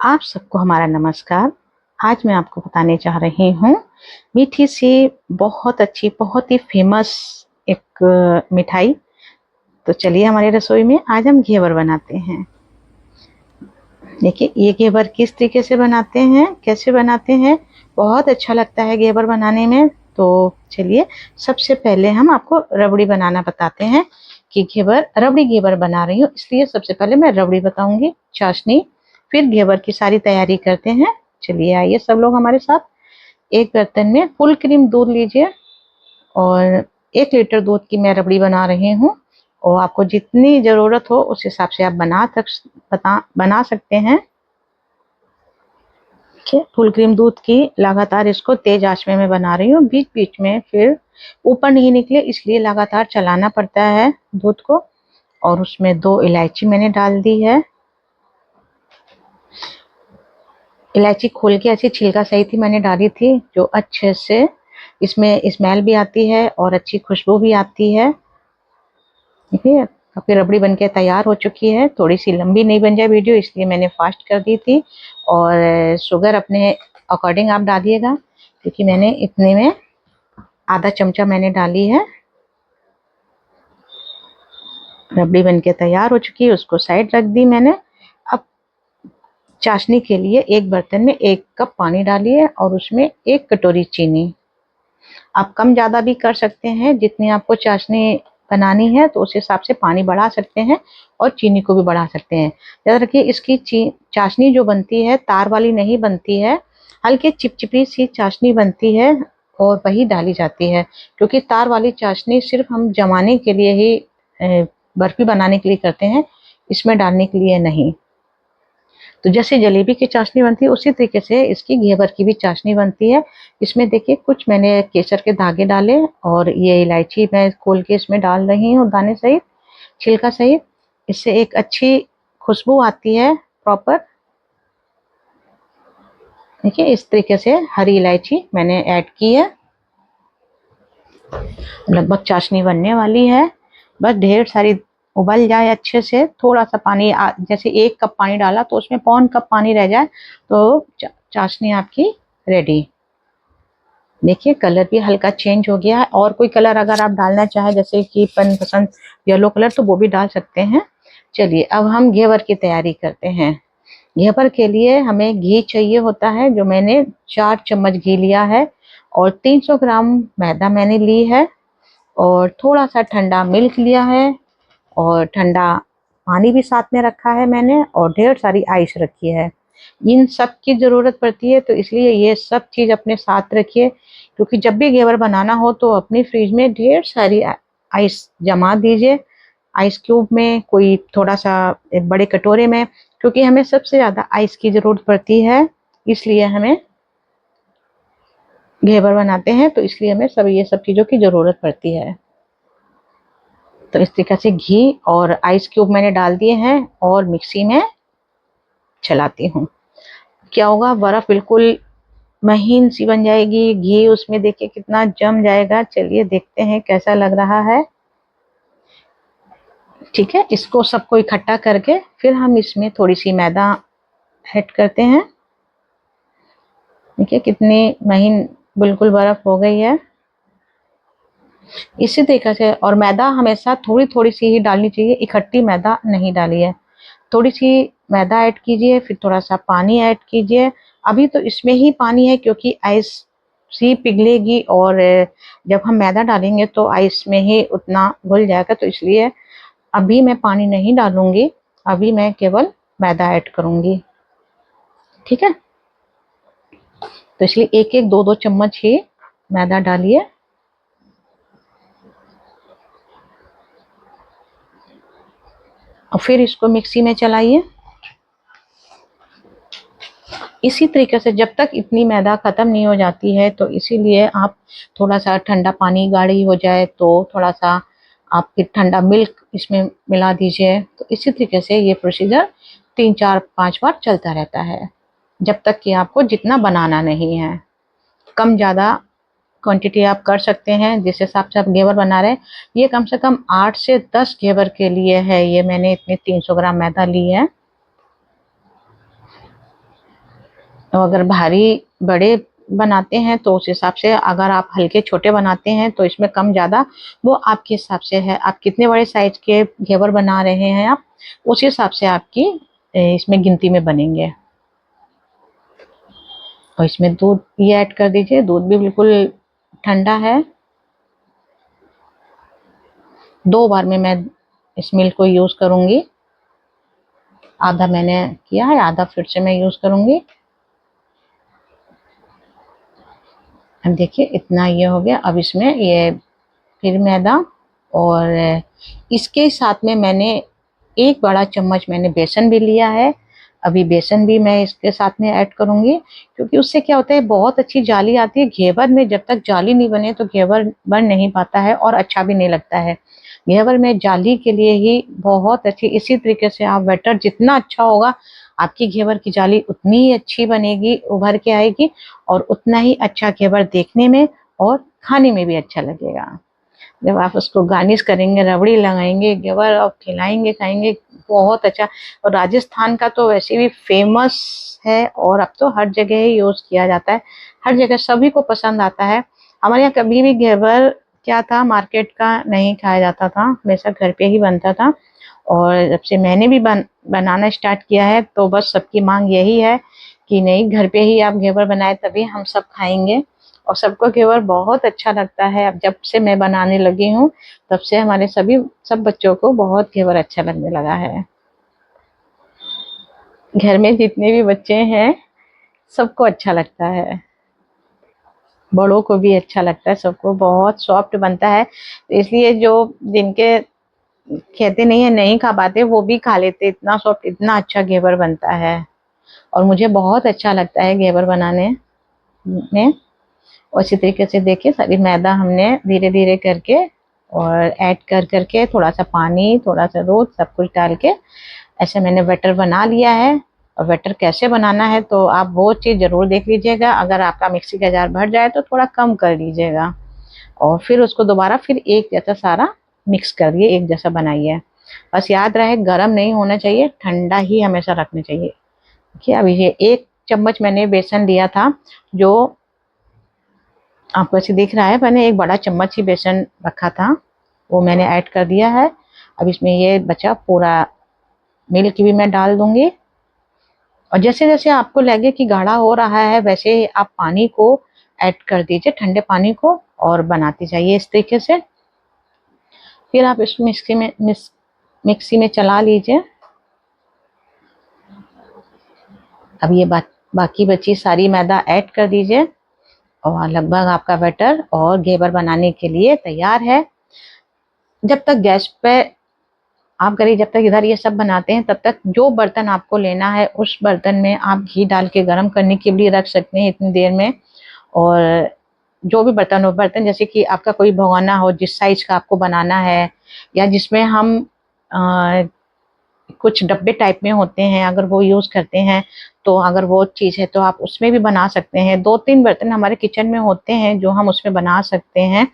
आप सबको हमारा नमस्कार। आज मैं आपको बताने जा रही हूँ मीठी सी बहुत अच्छी बहुत ही फेमस एक मिठाई। तो चलिए हमारी रसोई में आज हम घेवर बनाते हैं। देखिए ये घेवर किस तरीके से बनाते हैं, कैसे बनाते हैं। बहुत अच्छा लगता है घेवर बनाने में। तो चलिए सबसे पहले हम आपको रबड़ी बनाना बताते हैं कि घेवर रबड़ी घेवर बना रही हूँ, इसलिए सबसे पहले मैं रबड़ी बताऊंगी, चाशनी, फिर घेवर की सारी तैयारी करते हैं। चलिए आइए सब लोग हमारे साथ। एक बर्तन में फुल क्रीम दूध लीजिए और 1 लीटर दूध की मैं रबड़ी बना रही हूँ। और आपको जितनी ज़रूरत हो उस हिसाब से आप बना सकते हैं। देखिए फुल क्रीम दूध की लगातार इसको तेज आंच में मैं बना रही हूँ, बीच बीच में फिर ऊपर नहीं निकले इसलिए लगातार चलाना पड़ता है दूध को। और उसमें 2 इलायची मैंने डाल दी है। इलायची खोल के ऐसी छिलका सही थी मैंने डाली थी, जो अच्छे से इसमें स्मेल भी आती है और अच्छी खुशबू भी आती है। देखिए आपकी रबड़ी बनके तैयार हो चुकी है। थोड़ी सी लंबी नहीं बन जाए वीडियो इसलिए मैंने फास्ट कर दी थी। और शुगर अपने अकॉर्डिंग आप डालिएगा, क्योंकि मैंने इतने में आधा चमचा मैंने डाली है। रबड़ी बनके तैयार हो चुकी है, उसको साइड रख दी मैंने। अब चाशनी के लिए एक बर्तन में 1 कप पानी डालिए और उसमें 1 कटोरी चीनी। आप कम ज़्यादा भी कर सकते हैं, जितनी आपको चाशनी बनानी है तो उस हिसाब से पानी बढ़ा सकते हैं और चीनी को भी बढ़ा सकते हैं। याद रखिए इसकी चाशनी जो बनती है तार वाली नहीं बनती है, हल्की चिपचिपी सी चाशनी बनती है और वही डाली जाती है। क्योंकि तार वाली चाशनी सिर्फ हम जमाने के लिए ही, बर्फी बनाने के लिए करते हैं, इसमें डालने के लिए नहीं। तो जैसे जलेबी की चाशनी बनती है उसी तरीके से इसकी घेवर की भी चाशनी बनती है। इसमें देखिए कुछ मैंने केसर के धागे डाले और ये इलायची मैं खोल के इसमें डाल रही हूँ दाने सहित, छिलका सहित। इससे एक अच्छी खुशबू आती है प्रॉपर। देखिए इस तरीके से हरी इलायची मैंने ऐड की है। लगभग चाशनी बनने वाली है, बस ढेर सारी उबल जाए अच्छे से। थोड़ा सा पानी जैसे 1 कप पानी डाला तो उसमें 1/4 कप पानी रह जाए तो चाशनी आपकी रेडी। देखिए कलर भी हल्का चेंज हो गया है। और कोई कलर अगर आप डालना चाहे जैसे कि पसंद येलो कलर तो वो भी डाल सकते हैं। चलिए अब हम घेवर की तैयारी करते हैं। घेवर के लिए हमें घी चाहिए होता है, जो मैंने 4 चम्मच घी लिया है। और 300 ग्राम मैदा मैंने ली है और थोड़ा सा ठंडा मिल्क लिया है और ठंडा पानी भी साथ में रखा है मैंने और ढेर सारी आइस रखी है। इन सब की ज़रूरत पड़ती है तो इसलिए ये सब चीज़ अपने साथ रखिए, क्योंकि जब भी घेवर बनाना हो तो अपनी फ्रिज में ढेर सारी आइस जमा दीजिए। आइस क्यूब में, कोई थोड़ा सा एक बड़े कटोरे में, क्योंकि हमें सबसे ज़्यादा आइस की ज़रूरत पड़ती है। इसलिए हमें घेवर बनाते हैं तो इसलिए हमें ये सब चीज़ों की ज़रूरत पड़ती है। तो इस तरीके से घी और आइस क्यूब मैंने डाल दिए हैं और मिक्सी में चलाती हूँ। क्या होगा, बर्फ बिल्कुल महीन सी बन जाएगी। घी उसमें देखिए कितना जम जाएगा। चलिए देखते हैं कैसा लग रहा है। ठीक है, इसको सबको इकट्ठा करके फिर हम इसमें थोड़ी सी मैदा ऐड करते हैं। देखिए कितनी महीन बिल्कुल बर्फ हो गई है। इसी तरीके से, और मैदा हमेशा थोड़ी थोड़ी सी ही डालनी चाहिए, इकट्ठी मैदा नहीं डालिए। थोड़ी सी मैदा ऐड कीजिए, फिर थोड़ा सा पानी ऐड कीजिए। अभी तो इसमें ही पानी है क्योंकि आइस सी पिघलेगी और जब हम मैदा डालेंगे तो आइस में ही उतना घुल जाएगा, तो इसलिए अभी मैं पानी नहीं डालूंगी, अभी मैं केवल मैदा ऐड करूंगी। ठीक है, तो इसलिए 1-1, 2-2 चम्मच ही मैदा डालिए। और फिर इसको मिक्सी में चलाइए। इसी तरीके से जब तक इतनी मैदा ख़त्म नहीं हो जाती है, तो इसीलिए आप थोड़ा सा ठंडा पानी गाढ़ी हो जाए तो थोड़ा सा आप फिर ठंडा मिल्क इसमें मिला दीजिए। तो इसी तरीके से ये प्रोसीजर 3-4-5 बार चलता रहता है, जब तक कि आपको जितना बनाना नहीं है। कम ज़्यादा क्वांटिटी आप कर सकते हैं जिस हिसाब से आप घेवर बना रहे हैं। ये कम से कम 8 से 10 घेवर के लिए है। ये मैंने इतने 300 ग्राम मैदा ली है। तो अगर भारी बड़े बनाते हैं तो उस हिसाब से, अगर आप हल्के छोटे बनाते हैं तो इसमें कम ज़्यादा वो आपके हिसाब से है। आप कितने बड़े साइज के घेवर बना रहे हैं आप, उस हिसाब से आपकी इसमें गिनती में बनेंगे। और इसमें दूध ये ऐड कर दीजिए, दूध भी बिल्कुल ठंडा है। 2 बार में मैं इस मिल्क को यूज़ करूँगी। आधा मैंने किया है, आधा फिर से मैं यूज़ करूँगी। अब देखिए इतना ये हो गया। अब इसमें ये फिर मैदा, और इसके साथ में मैंने 1 बड़ा चम्मच मैंने बेसन भी लिया है। अभी बेसन भी मैं इसके साथ में ऐड करूँगी, क्योंकि उससे क्या होता है बहुत अच्छी जाली आती है। घेवर में जब तक जाली नहीं बने तो घेवर बन नहीं पाता है और अच्छा भी नहीं लगता है। घेवर में जाली के लिए ही बहुत अच्छी, इसी तरीके से आप बैटर जितना अच्छा होगा आपकी घेवर की जाली उतनी ही अच्छी बनेगी, उभर के आएगी, और उतना ही अच्छा घेवर देखने में और खाने में भी अच्छा लगेगा। जब आप उसको गार्निश करेंगे, रबड़ी लगाएंगे घेवर और खिलाएंगे खाएंगे, बहुत अच्छा। और राजस्थान का तो वैसे भी फेमस है, और अब तो हर जगह ही यूज़ किया जाता है, हर जगह सभी को पसंद आता है। हमारे यहाँ कभी भी घेवर क्या था, मार्केट का नहीं खाया जाता था, हमेशा घर पे ही बनता था। और जब से मैंने भी बनाना स्टार्ट किया है तो बस सबकी मांग यही है कि नहीं, घर पे ही आप घेवर बनाए तभी हम सब खाएंगे। और सबको घेवर बहुत अच्छा लगता है। अब जब से मैं बनाने लगी हूँ तब से हमारे सब बच्चों को बहुत घेवर अच्छा लगने लगा है। घर में जितने भी बच्चे हैं सबको अच्छा लगता है, बड़ों को भी अच्छा लगता है, सबको बहुत सॉफ्ट बनता है। इसलिए जो जिनके कहते नहीं है नहीं खा पाते वो भी खा लेते, इतना सॉफ्ट इतना अच्छा घेवर बनता है। और मुझे बहुत अच्छा लगता है घेवर बनाने में। और इसी तरीके से देखिए सारी मैदा हमने धीरे धीरे करके और ऐड कर करके, थोड़ा सा पानी थोड़ा सा दूध सब कुछ डाल के ऐसे मैंने बैटर बना लिया है। और बैटर कैसे बनाना है तो आप वो चीज़ ज़रूर देख लीजिएगा। अगर आपका मिक्सी का जार भर जाए तो थोड़ा कम कर लीजिएगा, और फिर उसको दोबारा फिर एक जैसा सारा मिक्स करिए, एक जैसा बनाइए। बस याद रहे गर्म नहीं होना चाहिए, ठंडा ही हमेशा रखना चाहिए। देखिए अभी ये 1 चम्मच मैंने बेसन लिया था, जो आपको ऐसे दिख रहा है। मैंने 1 बड़ा चम्मच ही बेसन रखा था, वो मैंने ऐड कर दिया है। अब इसमें ये बचा पूरा मिल्क भी मैं डाल दूंगी। और जैसे जैसे आपको लगे कि गाढ़ा हो रहा है वैसे ही आप पानी को ऐड कर दीजिए, ठंडे पानी को, और बनाते जाइए इस तरीके से। फिर आप इस मिक्सी में चला लीजिए। अब ये बाकी बची सारी मैदा ऐड कर दीजिए, और लगभग आपका बैटर और घेवर बनाने के लिए तैयार है। जब तक गैस पे आप करिए, जब तक इधर ये सब बनाते हैं तब तक जो बर्तन आपको लेना है उस बर्तन में आप घी डाल के गर्म करने के लिए रख सकते हैं इतनी देर में। और जो भी बर्तन हो, बर्तन जैसे कि आपका कोई भगोना हो जिस साइज का आपको बनाना है, या जिसमें हम कुछ डब्बे टाइप में होते हैं अगर वो यूज़ करते हैं, तो अगर वो चीज़ है तो आप उसमें भी बना सकते हैं। 2-3 बर्तन हमारे किचन में होते हैं जो हम उसमें बना सकते हैं।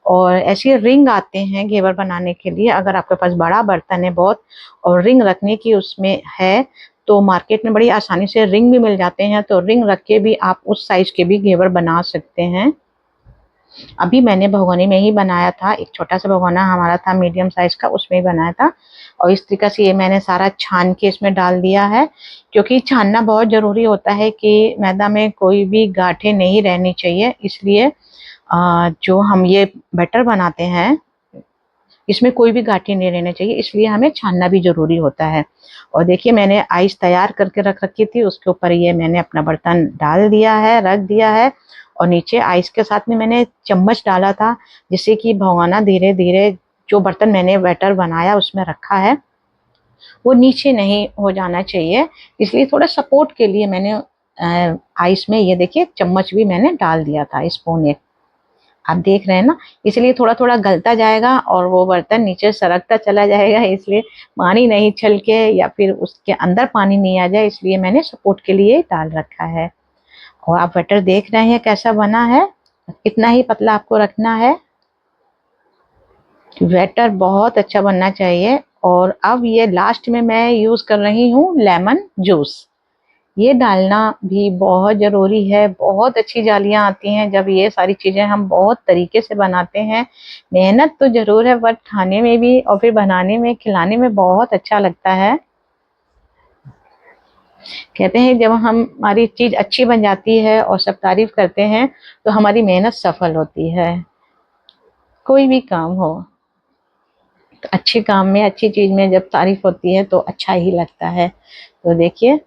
और ऐसे रिंग आते हैं घेवर बनाने के लिए, अगर आपके पास बड़ा बर्तन है बहुत और रिंग रखने की उसमें है तो मार्केट में बड़ी आसानी से रिंग भी मिल जाते हैं, तो रिंग रख के भी आप उस साइज के भी घेवर बना सकते हैं। अभी मैंने भगोने में ही बनाया था, एक छोटा सा भगोना हमारा था मीडियम साइज का, उसमें ही बनाया था। और इस तरीके से ये मैंने सारा छान के इसमें डाल दिया है, क्योंकि छानना बहुत ज़रूरी होता है कि मैदा में कोई भी गांठें नहीं रहनी चाहिए। इसलिए जो हम ये बैटर बनाते हैं इसमें कोई भी गांठें नहीं रहनी चाहिए, इसलिए हमें छानना भी ज़रूरी होता है। और देखिए मैंने आइस तैयार करके रख रखी थी, उसके ऊपर ये मैंने अपना बर्तन डाल दिया है, रख दिया है। और नीचे आइस के साथ में मैंने चम्मच डाला था, जिससे कि भगोना धीरे धीरे जो बर्तन मैंने बैटर बनाया उसमें रखा है वो नीचे नहीं हो जाना चाहिए। इसलिए थोड़ा सपोर्ट के लिए मैंने आइस में ये देखिए चम्मच भी मैंने डाल दिया था, स्पून एक, आप देख रहे हैं ना। इसलिए थोड़ा थोड़ा गलता जाएगा और वो बर्तन नीचे सरकता चला जाएगा, इसलिए पानी नहीं छलके या फिर उसके अंदर पानी नहीं आ जाए, इसलिए मैंने सपोर्ट के लिए डाल रखा है। और आप बटर देख रहे हैं कैसा बना है, इतना ही पतला आपको रखना है। बैटर बहुत अच्छा बनना चाहिए। और अब ये लास्ट में मैं यूज़ कर रही हूँ लेमन जूस। ये डालना भी बहुत ज़रूरी है। बहुत अच्छी जालियाँ आती हैं जब ये सारी चीज़ें हम बहुत तरीके से बनाते हैं। मेहनत तो ज़रूर है, बट खाने में भी और फिर बनाने में, खिलाने में बहुत अच्छा लगता है। कहते हैं जब हमारी चीज़ अच्छी बन जाती है और सब तारीफ़ करते हैं, तो हमारी मेहनत सफल होती है। कोई भी काम हो, तो अच्छे काम में, अच्छी चीज़ में जब तारीफ़ होती है तो अच्छा ही लगता है। तो देखिए,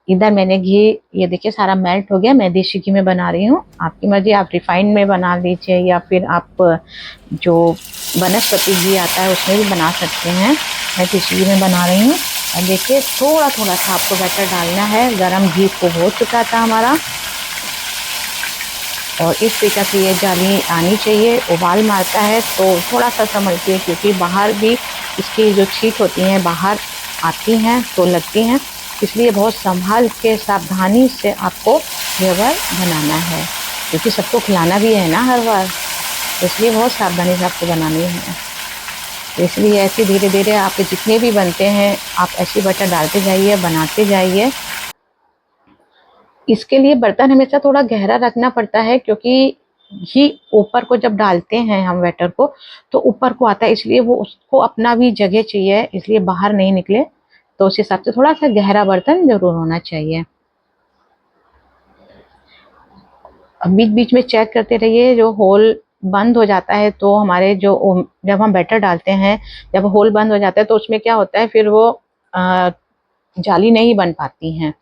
इधर मैंने घी, ये देखिए सारा मेल्ट हो गया। मैं देसी घी में बना रही हूँ, आपकी मर्जी, आप रिफाइंड में बना लीजिए या फिर आप जो वनस्पति घी आता है उसमें भी बना सकते हैं। मैं देसी घी में बना रही हूँ। और देखिए थोड़ा थोड़ा सा आपको बैटर डालना है। गरम घी खूब हो चुका था हमारा, और इस तरीके से ये जाली आनी चाहिए। उबाल मारता है तो थोड़ा सा संभलती है, क्योंकि बाहर भी इसकी जो छींक होती हैं बाहर आती हैं तो लगती हैं, इसलिए बहुत संभाल के सावधानी से आपको घेवर बनाना है, क्योंकि सबको खिलाना भी है ना हर बार, तो इसलिए बहुत सावधानी से आपको बनानी है। तो इसलिए ऐसे धीरे धीरे आपके जितने भी बनते हैं आप ऐसी बटर डालते जाइए, बनाते जाइए। इसके लिए बर्तन हमेशा थोड़ा गहरा रखना पड़ता है, क्योंकि घी ऊपर को जब डालते हैं हम बैटर को तो ऊपर को आता है, इसलिए वो उसको अपना भी जगह चाहिए, इसलिए बाहर नहीं निकले। तो उस हिसाब से थोड़ा सा गहरा बर्तन जरूर होना चाहिए। अब बीच बीच में चेक करते रहिए, जो होल बंद हो जाता है तो हमारे जो जब हम बैटर डालते हैं, जब होल बंद हो जाता है तो उसमें क्या होता है, फिर वो जाली नहीं बन पाती हैं,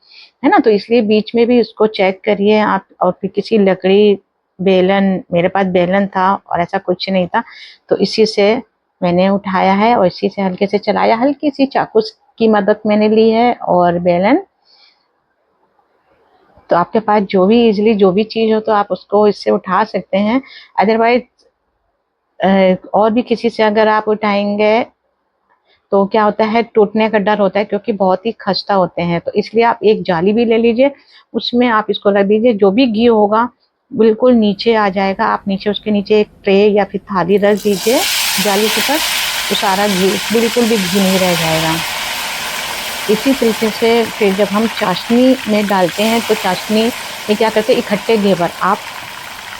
है ना। तो इसलिए बीच में भी उसको चेक करिए आप। और फिर किसी लकड़ी, बेलन, मेरे पास बेलन था और ऐसा कुछ नहीं था, तो इसी से मैंने उठाया है और इसी से हल्के से चलाया। हल्की सी चाकू की मदद मैंने ली है और बेलन। तो आपके पास जो भी इजीली जो भी चीज़ हो तो आप उसको इससे उठा सकते हैं। अदरवाइज और भी किसी से अगर आप उठाएंगे तो क्या होता है, टूटने का डर होता है, क्योंकि बहुत ही खस्ता होते हैं। तो इसलिए आप एक जाली भी ले लीजिए, उसमें आप इसको रख दीजिए। जो भी घी होगा बिल्कुल नीचे आ जाएगा। आप नीचे, उसके नीचे एक ट्रे या फिर थाली रख दीजिए जाली के ऊपर, तो सारा घी, बिल्कुल भी घी नहीं रह जाएगा। इसी तरीके से फिर जब हम चाशनी में डालते हैं तो चाशनी में क्या करते हैं, इकट्ठे घेवर आप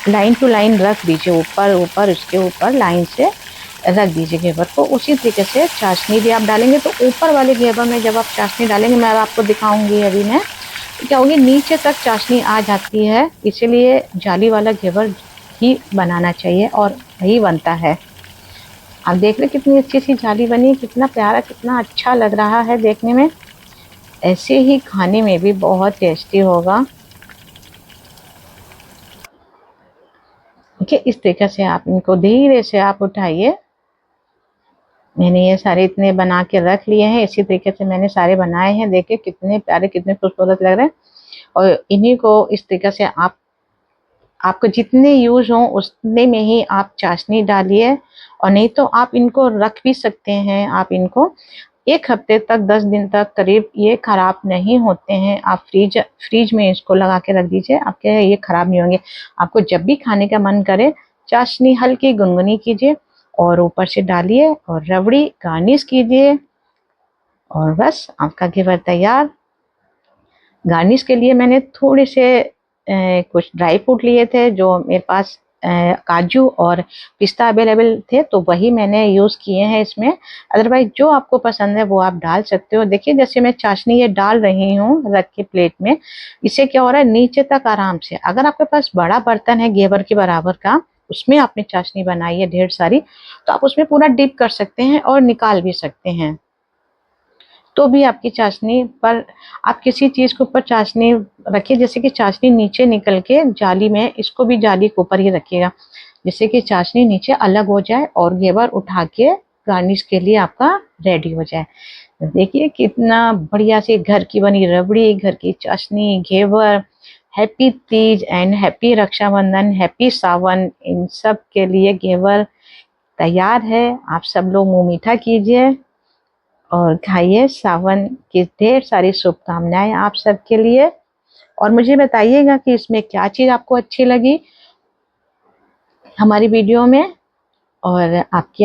लाइन टू लाइन रख दीजिए, ऊपर ऊपर उसके ऊपर लाइन से रख दीजिए घेवर को। उसी तरीके से चाशनी भी आप डालेंगे तो ऊपर वाले घेवर में जब आप चाशनी डालेंगे, मैं आपको दिखाऊंगी अभी मैं, तो क्या होगी, नीचे तक चाशनी आ जाती है। इसीलिए जाली वाला घेवर ही बनाना चाहिए और वही बनता है। आप देख रहे कितनी अच्छी सी जाली बनी, कितना प्यारा, कितना अच्छा लग रहा है देखने में। ऐसे ही खाने में भी बहुत टेस्टी होगा। देखिए इस तरीके से आप इनको धीरे से आप उठाइए। मैंने ये सारे इतने बना के रख लिए हैं, इसी तरीके से मैंने सारे बनाए हैं। देखिए कितने प्यारे, कितने खूबसूरत लग रहे हैं। और इन्हीं को इस तरीके से आप, आपको जितने यूज हो उतने में ही आप चाशनी डालिए। और नहीं तो आप इनको रख भी सकते हैं। आप इनको 1 हफ्ते तक, 10 दिन तक करीब, ये खराब नहीं होते हैं। आप फ्रिज में इसको लगा के रख दीजिए, आपके ये खराब नहीं होंगे। आपको जब भी खाने का मन करे, चाशनी हल्की गुनगुनी कीजिए और ऊपर से डालिए और रबड़ी गार्निश कीजिए, और बस आपका घेवर तैयार। गार्निश के लिए मैंने थोड़े से कुछ ड्राई फ्रूट लिए थे, जो मेरे पास काजू और पिस्ता अवेलेबल थे, तो वही मैंने यूज़ किए हैं इसमें। अदरवाइज जो आपको पसंद है वो आप डाल सकते हो। देखिए जैसे मैं चाशनी ये डाल रही हूँ रख के प्लेट में, इससे क्या हो रहा है, नीचे तक आराम से। अगर आपके पास बड़ा बर्तन है घेवर के बराबर का, उसमें आपने चाशनी बनाई है ढेर सारी, तो आप उसमें पूरा डिप कर सकते हैं और निकाल भी सकते हैं। तो भी आपकी चाशनी पर, आप किसी चीज़ के ऊपर चाशनी रखिए, जैसे कि चाशनी नीचे निकल के जाली में, इसको भी जाली के ऊपर ही रखिएगा, जिससे कि चाशनी नीचे अलग हो जाए और घेवर उठा के गार्निश के लिए आपका रेडी हो जाए। तो देखिए कितना बढ़िया से घर की बनी रबड़ी, घर की चाशनी, घेवर। Happy Teej and happy Rakshabandhan, happy Sawan, इन सब के लिए घेवर तैयार है। आप सब लोग मुंह मीठा कीजिए और खाइए। सावन की ढेर सारी शुभकामनाएं आप सबके लिए। और मुझे बताइएगा कि इसमें क्या चीज़ आपको अच्छी लगी हमारी वीडियो में, और आपके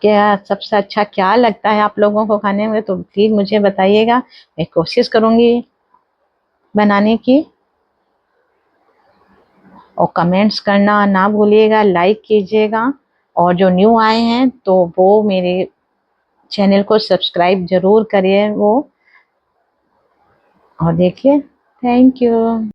यहाँ सबसे अच्छा क्या लगता है आप लोगों को खाने में, तो प्लीज़ मुझे बताइएगा। मैं कोशिश करूँगी बनाने की। और कमेंट्स करना ना भूलिएगा, लाइक कीजिएगा। और जो न्यू आए हैं तो वो मेरे चैनल को सब्सक्राइब जरूर करिए वो। और देखिए, थैंक यू।